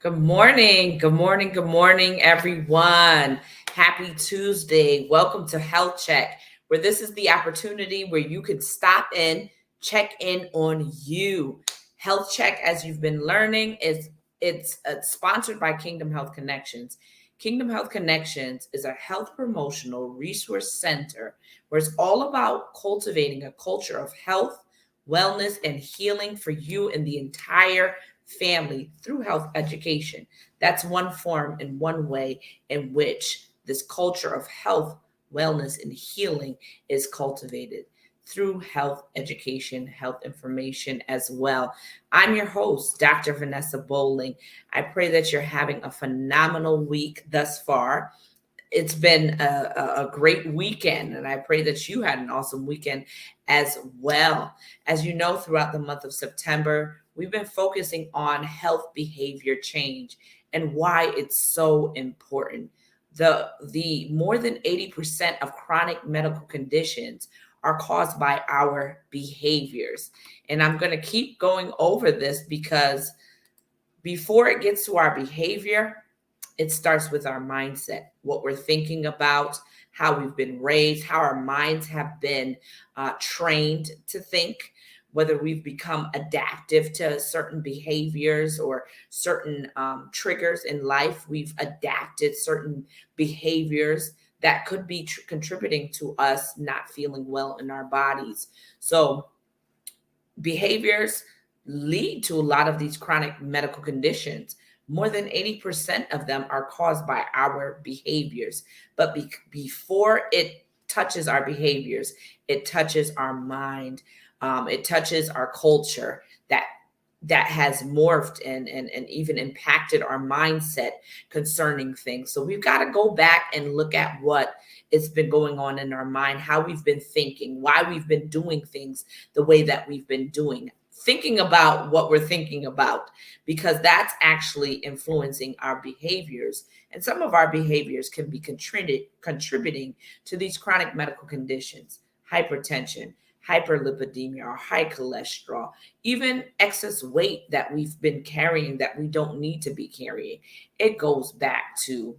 Good morning. Good morning. Good morning, everyone. Happy Tuesday. Welcome to Health Check, where this is the opportunity where you can stop in, check in on you. Health Check, as you've been learning, it's sponsored by Kingdom Health Connections. Kingdom Health Connections is a health promotional resource center where it's all about cultivating a culture of health, wellness, and healing for you and the entire family through health education. That's one form and one way in which this culture of health, wellness, and healing is cultivated through health education, health information as well. I'm your host, Dr. Vanessa Bolling. I pray that you're having a phenomenal week thus far. It's been a great weekend, and I pray that you had an awesome weekend as well. As you know, throughout the month of September, we've been focusing on health behavior change and why it's so important. The more than 80% of chronic medical conditions are caused by our behaviors. And I'm going to keep going over this because before it gets to our behavior, it starts with our mindset, what we're thinking about, how we've been raised, how our minds have been trained to think, whether we've become adaptive to certain behaviors or certain triggers in life. We've adapted certain behaviors that could be contributing to us not feeling well in our bodies. So, behaviors lead to a lot of these chronic medical conditions. More than 80% of them are caused by our behaviors. But before it touches our behaviors, it touches our mind, it touches our culture that has morphed and even impacted our mindset concerning things. So we've got to go back and look at what it's been going on in our mind, how we've been thinking, why we've been doing things the way that we've been doing, thinking about what we're thinking about, because that's actually influencing our behaviors. And some of our behaviors can be contributing to these chronic medical conditions: hypertension, hyperlipidemia, or high cholesterol, even excess weight that we've been carrying that we don't need to be carrying. It goes back to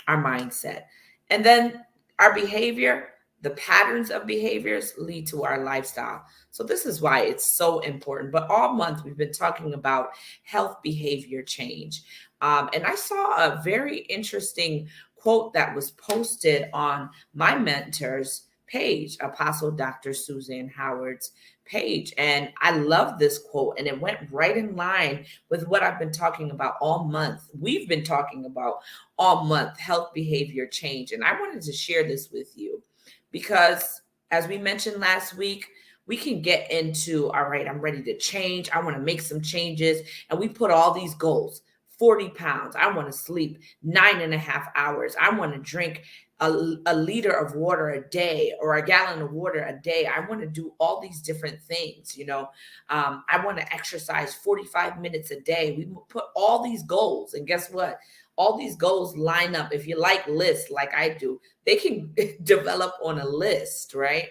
our mindset. And then our behavior, the patterns of behaviors lead to our lifestyle. So this is why it's so important. But all month we've been talking about health behavior change. And I saw a very interesting quote that was posted on my mentor's page, Apostle Dr. Suzanne Howard's page. And I love this quote, and it went right in line with what I've been talking about all month. We've been talking about all month health behavior change. And I wanted to share this with you because, as we mentioned last week, we can get into, all right, I'm ready to change. I want to make some changes. And we put all these goals: 40 pounds. I want to sleep 9.5 hours. I want to drink a liter of water a day or a gallon of water a day. I want to do all these different things. I want to exercise 45 minutes a day. We put all these goals. And guess what? All these goals line up. If you like lists like I do, they can develop on a list, right?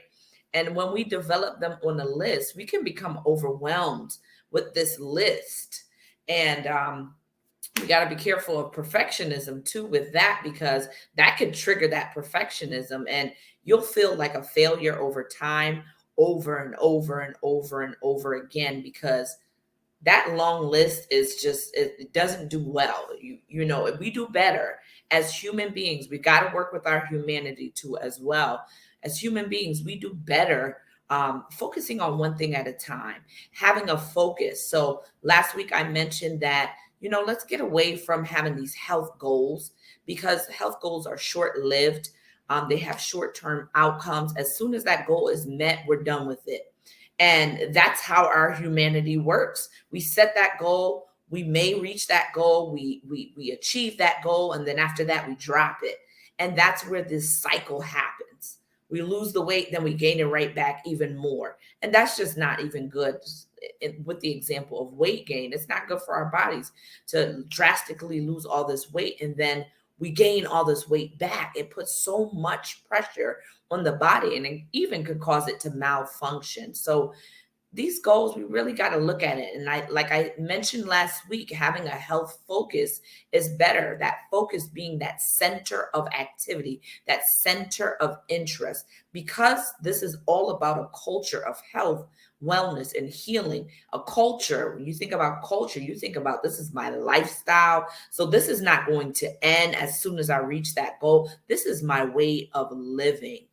And when we develop them on a list, we can become overwhelmed with this list. And we got to be careful of perfectionism too with that, because that could trigger that perfectionism, and you'll feel like a failure over time, over and over and over and over again, because that long list is just, it doesn't do well. We do better as human beings. We got to work with our humanity too as well. As human beings, we do better focusing on one thing at a time, having a focus. So last week I mentioned that, let's get away from having these health goals, because health goals are short-lived. They have short-term outcomes. As soon as that goal is met, we're done with it. And that's how our humanity works. We set that goal. We may reach that goal. We achieve that goal. And then after that, we drop it. And that's where this cycle happens. We lose the weight, then we gain it right back even more. And that's just not even good. With the example of weight gain, it's not good for our bodies to drastically lose all this weight and then we gain all this weight back. It puts so much pressure on the body, and it even could cause it to malfunction. So these goals, we really got to look at it. And like I mentioned last week, having a health focus is better. That focus being that center of activity, that center of interest, because this is all about a culture of health, wellness, and healing. A culture, when you think about culture, you think about, this is my lifestyle. So this is not going to end as soon as I reach that goal. This is my way of living.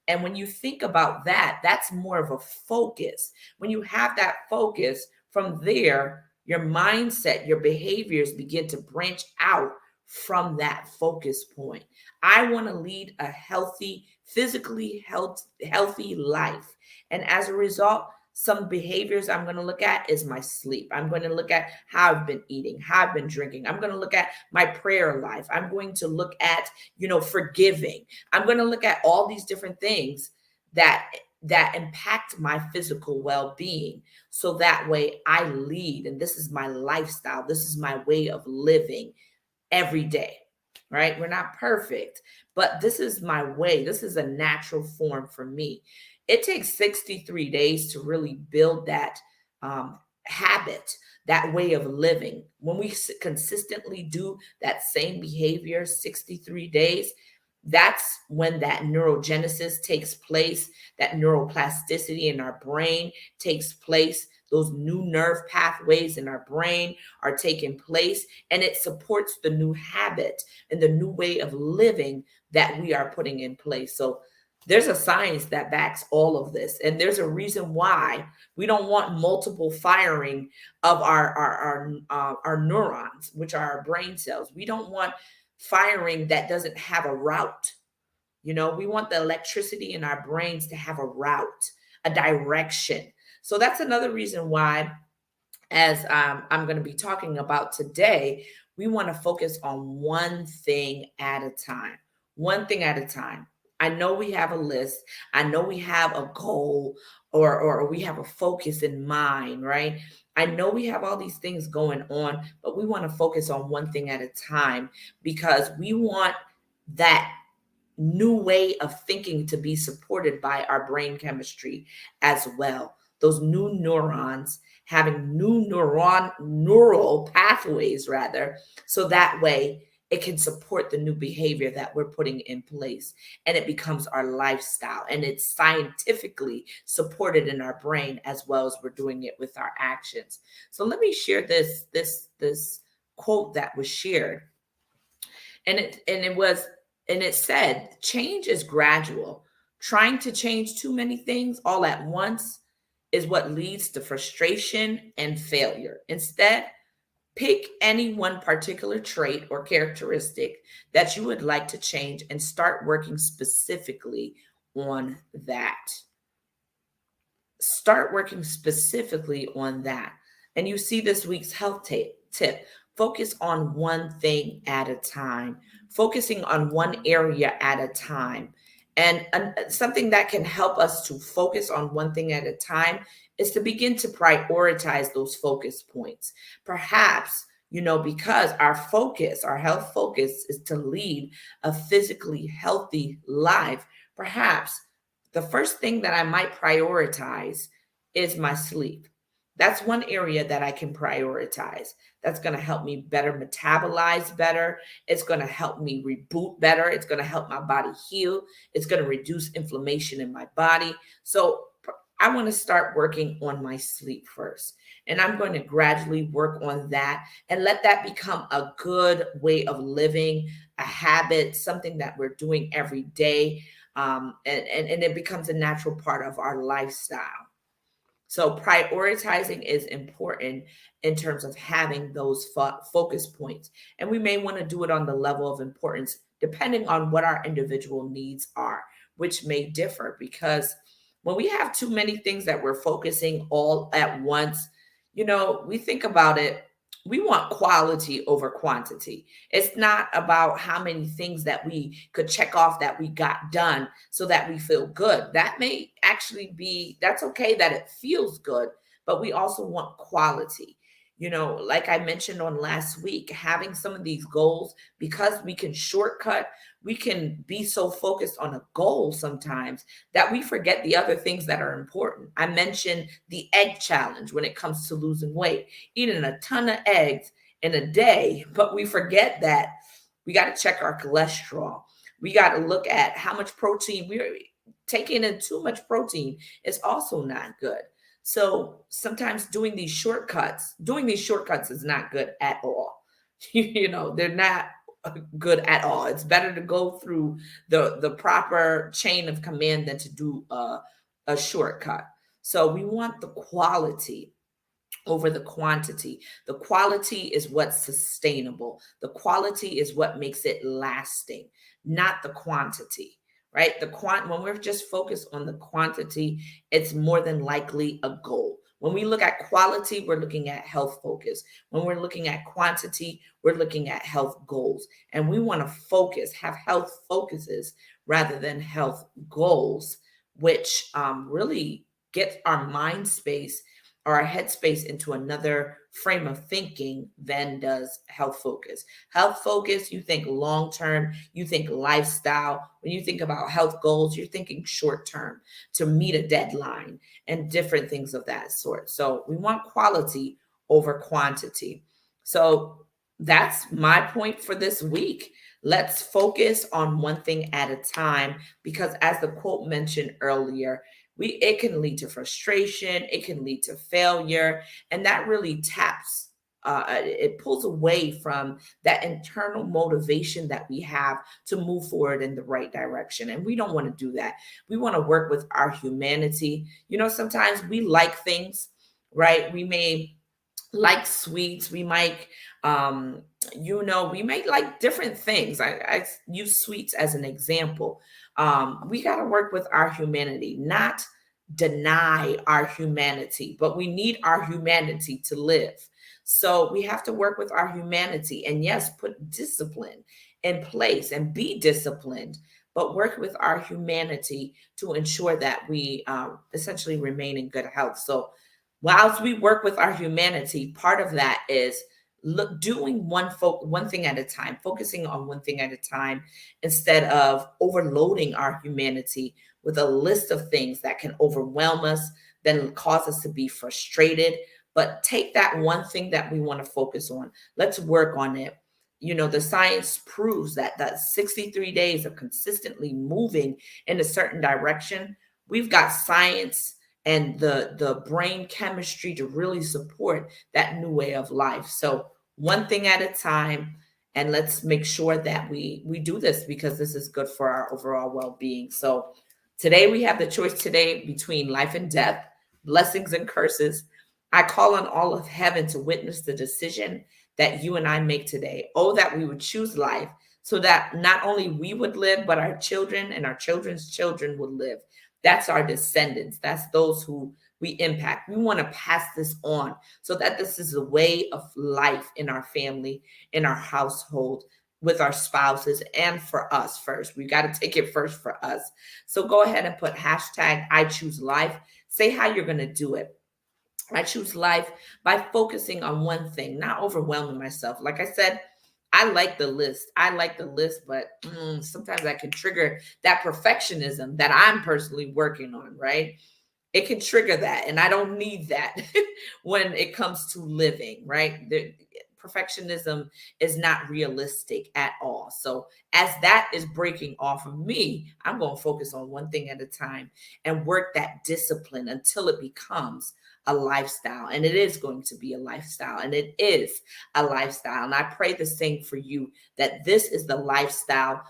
And when you think about that, that's more of a focus. When you have that focus, from there, your mindset, your behaviors begin to branch out from that focus point. I want to lead a healthy, physically healthy life. And as a result, some behaviors I'm going to look at is my sleep. I'm going to look at how I've been eating, how I've been drinking. I'm going to look at my prayer life. I'm going to look at, forgiving. I'm going to look at all these different things that impact my physical well-being. So that way I lead, and this is my lifestyle. This is my way of living every day, right? We're not perfect, but this is my way. This is a natural form for me. It takes 63 days to really build that habit, that way of living. When we consistently do that same behavior 63 days, that's when that neurogenesis takes place, that neuroplasticity in our brain takes place. Those new nerve pathways in our brain are taking place, and it supports the new habit and the new way of living that we are putting in place. So there's a science that backs all of this, and there's a reason why we don't want multiple firing of our neurons, which are our brain cells. We don't want firing that doesn't have a route. We want the electricity in our brains to have a route, a direction. So that's another reason why, as I'm going to be talking about today, we want to focus on one thing at a time. One thing at a time. I know we have a list. I know we have a goal, or we have a focus in mind, right? I know we have all these things going on, but we want to focus on one thing at a time, because we want that new way of thinking to be supported by our brain chemistry as well. Those new neurons having new neural pathways, rather, so that way it can support the new behavior that we're putting in place, and it becomes our lifestyle, and it's scientifically supported in our brain as well as we're doing it with our actions. So let me share this quote that was shared, and it said, change is gradual. Trying to change too many things all at once is what leads to frustration and failure. Instead, pick any one particular trait or characteristic that you would like to change and start working specifically on that. Start working specifically on that. And you see this week's health tip. Focus on one thing at a time, focusing on one area at a time. And something that can help us to focus on one thing at a time is to begin to prioritize those focus points. Perhaps, because our health focus is to lead a physically healthy life, perhaps the first thing that I might prioritize is my sleep. That's one area that I can prioritize. That's going to help me better metabolize better. It's going to help me reboot better. It's going to help my body heal. It's going to reduce inflammation in my body. So I want to start working on my sleep first. And I'm going to gradually work on that and let that become a good way of living, a habit, something that we're doing every day. And it becomes a natural part of our lifestyle. So prioritizing is important in terms of having those focus points. And we may want to do it on the level of importance, depending on what our individual needs are, which may differ, because when we have too many things that we're focusing all at once, we think about it, we want quality over quantity. It's not about how many things that we could check off that we got done so that we feel good. That may actually be, that's okay that it feels good, but we also want quality. Like I mentioned on last week, having some of these goals, because we can shortcut, we can be so focused on a goal sometimes that we forget the other things that are important. I mentioned the egg challenge when it comes to losing weight, eating a ton of eggs in a day, but we forget that we got to check our cholesterol. We got to look at how much protein we're taking in. Too much protein is also not good. So sometimes doing these shortcuts is not good at all. They're not good at all. It's better to go through the proper chain of command than to do a shortcut. So we want the quality over the quantity. The quality is what's sustainable. The quality is what makes it lasting, not the quantity, right? When we're just focused on the quantity, it's more than likely a goal. When we look at quality, we're looking at health focus. When we're looking at quantity, we're looking at health goals. And we want to have health focuses rather than health goals, which really gets our mind space or our headspace into another frame of thinking than does health focus. Health focus, you think long term, you think lifestyle. When you think about health goals, you're thinking short term to meet a deadline and different things of that sort. So we want quality over quantity. So that's my point for this week. Let's focus on one thing at a time, because as the quote mentioned earlier, it can lead to frustration, it can lead to failure, and that really it pulls away from that internal motivation that we have to move forward in the right direction. And we don't want to do that. We want to work with our humanity. Sometimes we like things, right? We may like sweets. We might we might like different things. I use sweets as an example. We got to work with our humanity, not deny our humanity, but we need our humanity to live. So we have to work with our humanity, and yes, put discipline in place and be disciplined, but work with our humanity to ensure that we essentially remain in good health. So whilst we work with our humanity, part of that is doing one thing at a time, focusing on one thing at a time, instead of overloading our humanity with a list of things that can overwhelm us, then cause us to be frustrated. But take that one thing that we want to focus on. Let's work on it. The science proves that 63 days of consistently moving in a certain direction, we've got science and the brain chemistry to really support that new way of life. So one thing at a time, and let's make sure that we do this, because this is good for our overall well-being. So today we have the choice today between life and death, blessings and curses. I call on all of heaven to witness the decision that you and I make today. Oh, that we would choose life, so that not only we would live, but our children and our children's children would live. That's our descendants. That's those who we impact. We want to pass this on, so that this is a way of life in our family, in our household, with our spouses, and for us first. We got to take it first for us. So go ahead and put hashtag I choose life. Say how you're going to do it. I choose life by focusing on one thing, not overwhelming myself. Like I said, I like the list. But sometimes that can trigger that perfectionism that I'm personally working on, right? It can trigger that, and I don't need that when it comes to living, right? Perfectionism is not realistic at all. So as that is breaking off of me, I'm going to focus on one thing at a time and work that discipline until it becomes a lifestyle. And it is going to be a lifestyle, and it is a lifestyle. And I pray the same for you, that this is the lifestyle.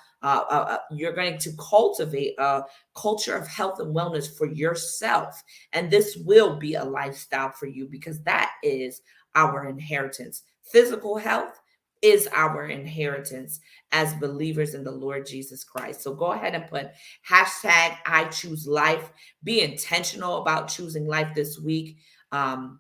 You're going to cultivate a culture of health and wellness for yourself. And this will be a lifestyle for you, because that is our inheritance. Physical health is our inheritance as believers in the Lord Jesus Christ. So go ahead and put hashtag I choose life. Be intentional about choosing life this week. And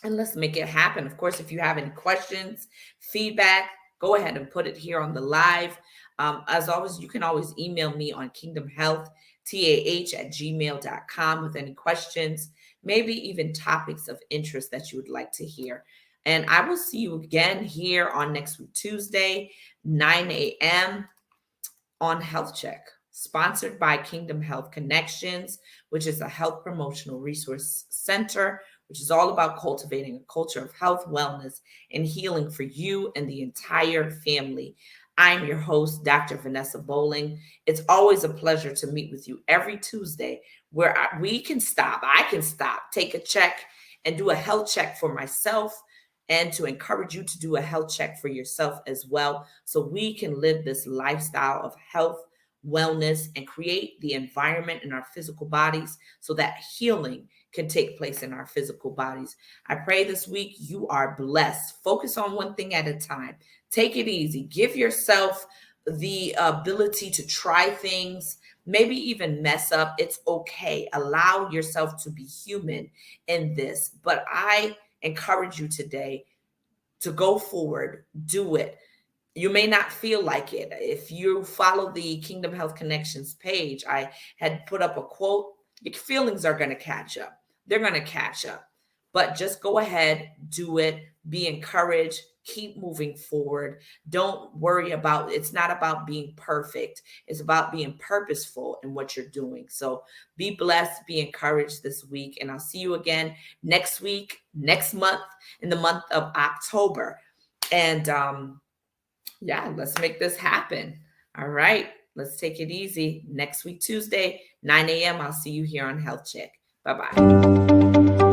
let's make it happen. Of course, if you have any questions, feedback, go ahead and put it here on the live. As always, you can always email me on kingdomhealthtah@gmail.com with any questions, maybe even topics of interest that you would like to hear. And I will see you again here on next week, Tuesday, 9 a.m. on Health Check, sponsored by Kingdom Health Connections, which is a health promotional resource center, which is all about cultivating a culture of health, wellness, and healing for you and the entire family. I'm your host, Dr. Vanessa Bolling. It's always a pleasure to meet with you every Tuesday where we can stop, I can stop, take a check, and do a health check for myself, and to encourage you to do a health check for yourself as well, so we can live this lifestyle of health, wellness, and create the environment in our physical bodies so that healing can take place in our physical bodies. I pray this week you are blessed. Focus on one thing at a time. Take it easy. Give yourself the ability to try things, maybe even mess up. It's okay. Allow yourself to be human in this. But I encourage you today to go forward, do it. You may not feel like it. If you follow the Kingdom Health Connections page, I had put up a quote. Your feelings are going to catch up. They're going to catch up. But just go ahead, do it, be encouraged, keep moving forward. Don't worry about, it's not about being perfect. It's about being purposeful in what you're doing. So be blessed, be encouraged this week. And I'll see you again next week, next month, in the month of October. And yeah, let's make this happen. All right, let's take it easy. Next week, Tuesday, 9 a.m. I'll see you here on Health Check. Bye-bye.